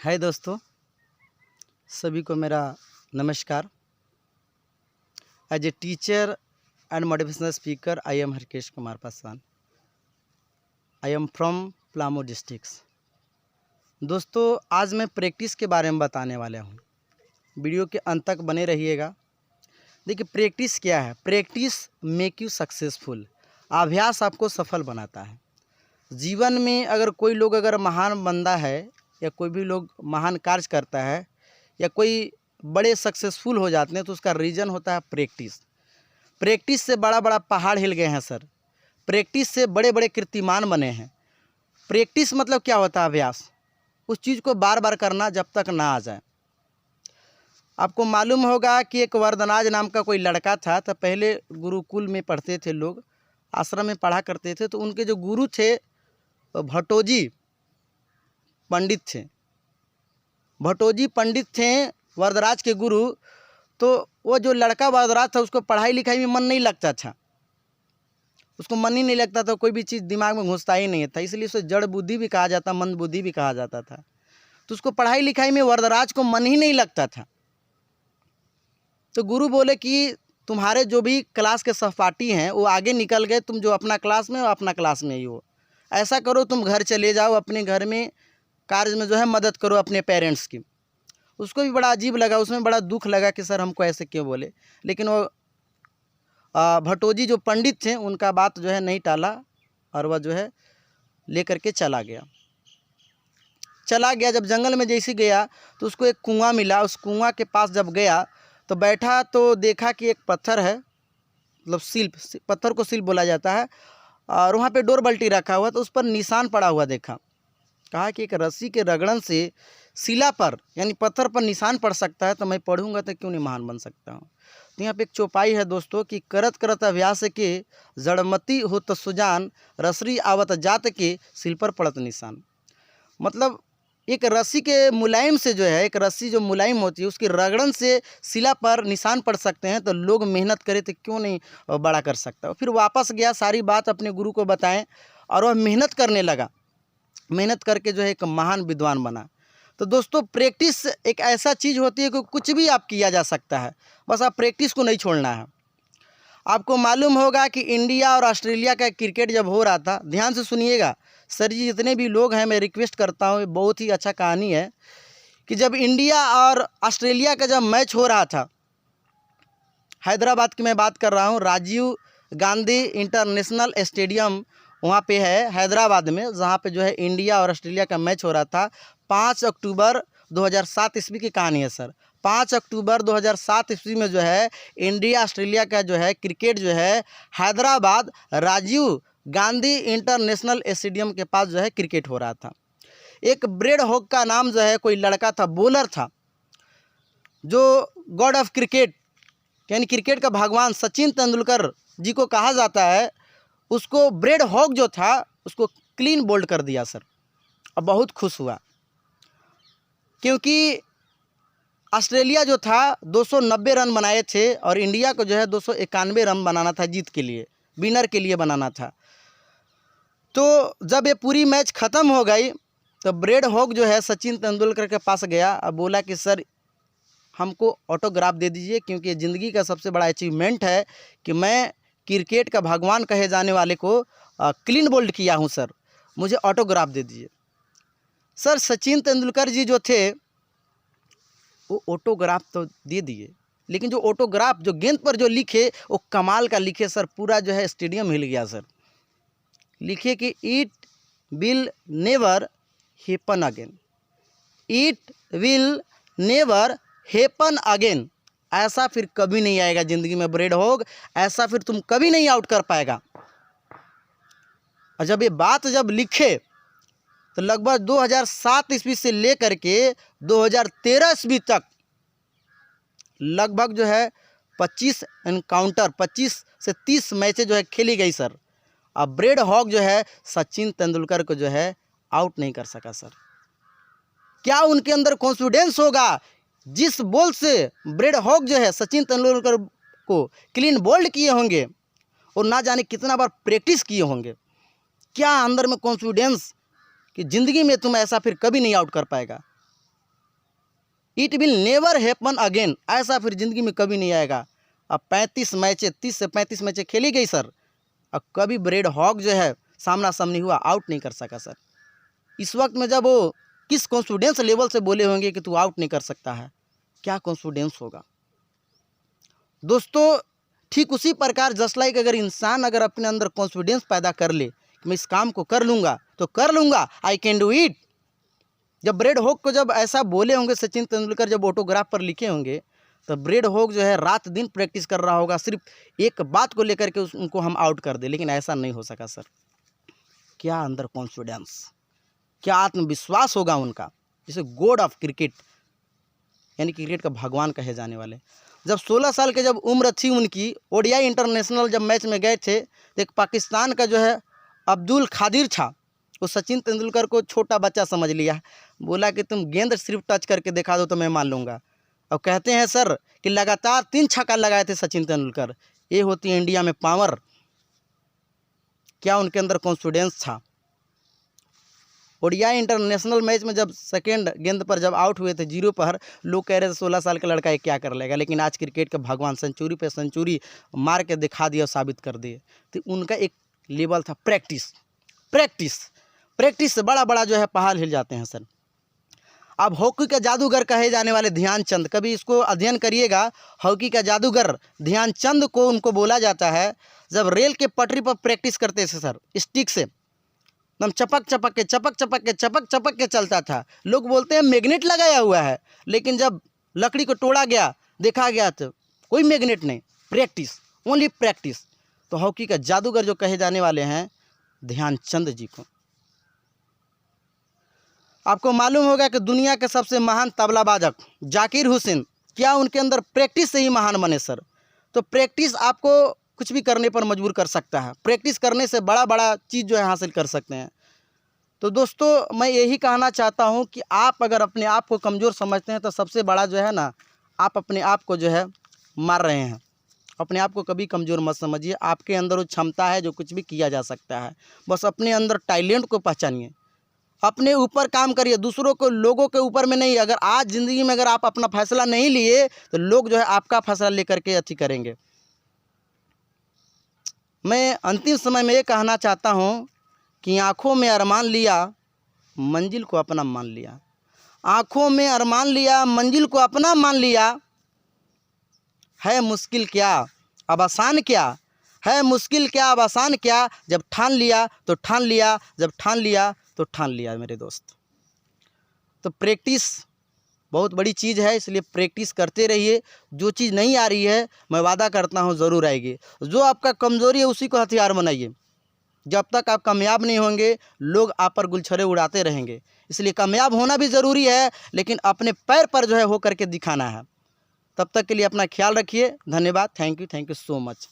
हाय दोस्तों, सभी को मेरा नमस्कार। As a teacher and motivational speaker I am Harkesh Kumar Paswan. I am from Palamu district. दोस्तों, आज मैं प्रैक्टिस के बारे में बताने वाला हूँ। वीडियो के अंत तक बने रहिएगा। देखिए, प्रैक्टिस क्या है। Practice make you successful. अभ्यास आपको सफल बनाता है। जीवन में अगर कोई लोग महान बंदा है या कोई भी लोग महान कार्य करता है या कोई बड़े सक्सेसफुल हो जाते हैं तो उसका रीज़न होता है प्रैक्टिस। प्रैक्टिस से बड़ा बड़ा पहाड़ हिल गए हैं सर। प्रैक्टिस से बड़े बड़े कीर्तिमान बने हैं। प्रैक्टिस मतलब क्या होता है? अभ्यास। उस चीज़ को बार बार करना जब तक ना आ जाए। आपको मालूम होगा कि एक वरदराज नाम का कोई लड़का था। तो पहले गुरुकुल में पढ़ते थे लोग, आश्रम में पढ़ा करते थे। तो उनके जो गुरु थे भट्टोजी पंडित थे। भट्टोजी पंडित थे वरदराज के गुरु। तो वो जो लड़का वरदराज था उसको पढ़ाई लिखाई में मन नहीं लगता था। उसको मन ही नहीं लगता था, कोई भी चीज़ दिमाग में घुसता ही नहीं था। इसलिए उसे जड़ बुद्धि भी कहा जाता, मंद बुद्धि भी कहा जाता था। तो उसको पढ़ाई लिखाई में वरदराज को मन ही नहीं लगता था। तो गुरु बोले कि तुम्हारे जो भी क्लास के सहपाठी हैं वो आगे निकल गए, तुम जो अपना क्लास में हो अपना क्लास में ही हो। ऐसा करो, तुम घर चले जाओ, अपने घर में कार्य में जो है मदद करो अपने पेरेंट्स की। उसको भी बड़ा अजीब लगा, उसमें बड़ा दुख लगा कि सर हमको ऐसे क्यों बोले। लेकिन वो भट्टोजी जो पंडित थे उनका बात जो है नहीं टाला और वह जो है लेकर के चला गया। जब जंगल में जैसे गया तो उसको एक कुआं मिला। उस कुआं के पास जब गया तो बैठा तो देखा कि एक पत्थर है, मतलब सिल्प, पत्थर को सिल्प बोला जाता है, और वहाँ पे डोर बाल्टी रखा हुआ। तो उस पर निशान पड़ा हुआ देखा। कहा कि एक रस्सी के रगड़न से शिला पर यानी पत्थर पर निशान पड़ सकता है, तो मैं पढ़ूंगा तो क्यों नहीं महान बन सकता हूँ। तो यहाँ पे एक चौपाई है दोस्तों कि करत करत अभ्यास के जड़मती हो तो सुजान, रसरी आवत जात के शिल पर पड़त निशान। मतलब एक रस्सी के मुलायम से जो है, एक रस्सी जो मुलायम होती है उसकी रगड़न से शिला पर निशान पड़ सकते हैं, तो लोग मेहनत करें तो क्यों नहीं बड़ा कर सकता। फिर वापस गया, सारी बात अपने गुरु को बताएं और वह मेहनत करने लगा। मेहनत करके जो है एक महान विद्वान बना। तो दोस्तों, प्रैक्टिस एक ऐसा चीज़ होती है कि कुछ भी आप किया जा सकता है, बस आप प्रैक्टिस को नहीं छोड़ना है। आपको मालूम होगा कि इंडिया और ऑस्ट्रेलिया का क्रिकेट जब हो रहा था, ध्यान से सुनिएगा सर जी, जितने भी लोग हैं मैं रिक्वेस्ट करता हूँ, बहुत ही अच्छा कहानी है कि जब इंडिया और ऑस्ट्रेलिया का जब मैच हो रहा था, हैदराबाद की मैं बात कर रहा हूँ, राजीव गांधी इंटरनेशनल स्टेडियम वहाँ पे है हैदराबाद में, जहाँ पे जो है इंडिया और ऑस्ट्रेलिया का मैच हो रहा था। 5 अक्टूबर 2007 ईस्वी की कहानी है सर। 5 अक्टूबर 2007 ईस्वी में जो है इंडिया ऑस्ट्रेलिया का जो है क्रिकेट जो है हैदराबाद राजीव गांधी इंटरनेशनल स्टेडियम के पास जो है क्रिकेट हो रहा था। एक ब्रेड हॉक का नाम जो है कोई लड़का था, बॉलर था, जो गॉड ऑफ क्रिकेट यानी क्रिकेट का भगवान सचिन तेंदुलकर जी को कहा जाता है। उसको ब्रेड हॉक जो था उसको क्लीन बोल्ड कर दिया सर। और बहुत खुश हुआ क्योंकि ऑस्ट्रेलिया जो था 290 रन बनाए थे और इंडिया को जो है 291 रन बनाना था, जीत के लिए, विनर के लिए बनाना था। तो जब ये पूरी मैच ख़त्म हो गई तो ब्रेड हॉक जो है सचिन तेंदुलकर के पास गया और बोला कि सर हमको ऑटोग्राफ दे दीजिए, क्योंकि ज़िंदगी का सबसे बड़ा अचीवमेंट है कि मैं क्रिकेट का भगवान कहे जाने वाले को क्लीन बोल्ड किया हूं सर, मुझे ऑटोग्राफ दे दीजिए। सर सचिन तेंदुलकर जी जो थे वो ऑटोग्राफ तो दे दिए, लेकिन जो ऑटोग्राफ जो गेंद पर जो लिखे वो कमाल का लिखे सर। पूरा जो है स्टेडियम हिल गया सर। लिखे कि it will never happen again, it will never happen again. ऐसा फिर कभी नहीं आएगा ज़िंदगी में ब्रेड हॉक, ऐसा फिर तुम कभी नहीं आउट कर पाएगा। और जब ये बात जब लिखे तो लगभग 2007 ईस्वी से लेकर के 2013 ईस्वी तक लगभग जो है 25 एनकाउंटर, 25 से 30 मैचें जो है खेली गई सर। अब ब्रेड हॉक जो है सचिन तेंदुलकर को जो है आउट नहीं कर सका सर। क्या उनके अंदर कॉन्फिडेंस होगा जिस बॉल से ब्रेड हॉक जो है सचिन तेंदुलकर को क्लीन बोल्ड किए होंगे और ना जाने कितना बार प्रैक्टिस किए होंगे। क्या अंदर में कॉन्फिडेंस कि ज़िंदगी में तुम ऐसा फिर कभी नहीं आउट कर पाएगा। It will never happen again, ऐसा फिर ज़िंदगी में कभी नहीं आएगा। अब 35 मैचें 30 से 35 मैचें खेली गई सर, अब कभी ब्रेड हॉग जो है सामना सामनी हुआ, आउट नहीं कर सका सर। इस वक्त में जब वो किस कॉन्फिडेंस लेवल से बोले होंगे कि तू आउट नहीं कर सकता है, क्या कॉन्फिडेंस होगा दोस्तों। ठीक उसी प्रकार जस्ट लाइक अगर इंसान अगर अपने अंदर कॉन्फिडेंस पैदा कर ले कि मैं इस काम को कर लूँगा तो कर लूँगा, आई कैन डू इट। जब ब्रेड हॉग को जब ऐसा बोले होंगे सचिन तेंदुलकर, जब ऑटोग्राफ पर लिखे होंगे, तो ब्रेड हॉग जो है रात दिन प्रैक्टिस कर रहा होगा सिर्फ एक बात को लेकर के उनको हम आउट कर दे, लेकिन ऐसा नहीं हो सका सर। क्या अंदर कॉन्फिडेंस, क्या आत्मविश्वास होगा उनका, जिसे गॉड ऑफ क्रिकेट यानी क्रिकेट का भगवान कहे जाने वाले। जब 16 साल के जब उम्र थी उनकी, ओडीआई इंटरनेशनल जब मैच में गए थे, तो एक पाकिस्तान का जो है अब्दुल खादिर था, वो सचिन तेंदुलकर को छोटा बच्चा समझ लिया, बोला कि तुम गेंद सिर्फ टच करके दिखा दो तो मैं मान लूँगा। अब कहते हैं सर कि लगातार 3 छक्का लगाए थे सचिन तेंदुलकर, ये होती है इंडिया में पावर। क्या उनके अंदर कॉन्फिडेंस था। ओडीआई इंटरनेशनल मैच में जब सेकेंड गेंद पर जब आउट हुए थे 0 पर, लोग कह रहे थे 16 साल का लड़का ये क्या कर लेगा, लेकिन आज क्रिकेट के भगवान सेंचुरी पे सेंचुरी मार के दिखा दिया, साबित कर दिए। तो उनका एक लेवल था प्रैक्टिस, प्रैक्टिस प्रैक्टिस से बड़ा बड़ा जो है पहाड़ हिल जाते हैं सर। अब हॉकी का जादूगर कहे जाने वाले ध्यानचंद, कभी इसको अध्ययन करिएगा, हॉकी का जादूगर ध्यानचंद को उनको बोला जाता है। जब रेल के पटरी पर प्रैक्टिस करते थे सर, स्टिक से एकदम चपक चपक के चपक चपक के चपक चपक के चलता था। लोग बोलते हैं मैग्नेट लगाया हुआ है, लेकिन जब लकड़ी को तोड़ा गया, देखा गया तो कोई मैग्नेट नहीं, प्रैक्टिस, ओनली प्रैक्टिस। तो हॉकी का जादूगर जो कहे जाने वाले हैं ध्यानचंद जी को। आपको मालूम होगा कि दुनिया के सबसे महान तबला बाजक जाकिर हुसैन, क्या उनके अंदर प्रैक्टिस से ही महान बने सर। तो प्रैक्टिस आपको कुछ भी करने पर मजबूर कर सकता है, प्रैक्टिस करने से बड़ा बड़ा चीज़ जो है हासिल कर सकते हैं। तो दोस्तों मैं यही कहना चाहता हूं कि आप अगर अपने आप को कमज़ोर समझते हैं तो सबसे बड़ा जो है ना, आप अपने आप को जो है मार रहे हैं। अपने आप को कभी कमज़ोर मत समझिए, आपके अंदर वो क्षमता है जो कुछ भी किया जा सकता है। बस अपने अंदर टैलेंट को पहचानिए, अपने ऊपर काम करिए, दूसरों को लोगों के ऊपर में नहीं। अगर आज ज़िंदगी में अगर आप अपना फैसला नहीं लिए तो लोग जो है आपका फैसला लेकर के अथी करेंगे। मैं अंतिम समय में ये कहना चाहता हूँ कि आँखों में अरमान लिया, मंजिल को अपना मान लिया। आँखों में अरमान लिया, मंजिल को अपना मान लिया। है मुश्किल क्या अब आसान क्या, है मुश्किल क्या अब आसान क्या, जब ठान लिया तो ठान लिया, जब ठान लिया तो ठान लिया मेरे दोस्त। तो प्रैक्टिस बहुत बड़ी चीज़ है, इसलिए प्रैक्टिस करते रहिए। जो चीज़ नहीं आ रही है मैं वादा करता हूँ ज़रूर आएगी। जो आपका कमज़ोरी है उसी को हथियार बनाइए। जब तक आप कामयाब नहीं होंगे लोग आप पर गुलछड़े उड़ाते रहेंगे। इसलिए कामयाब होना भी ज़रूरी है, लेकिन अपने पैर पर जो है हो करके दिखाना है। तब तक के लिए अपना ख्याल रखिए। धन्यवाद। Thank you so much.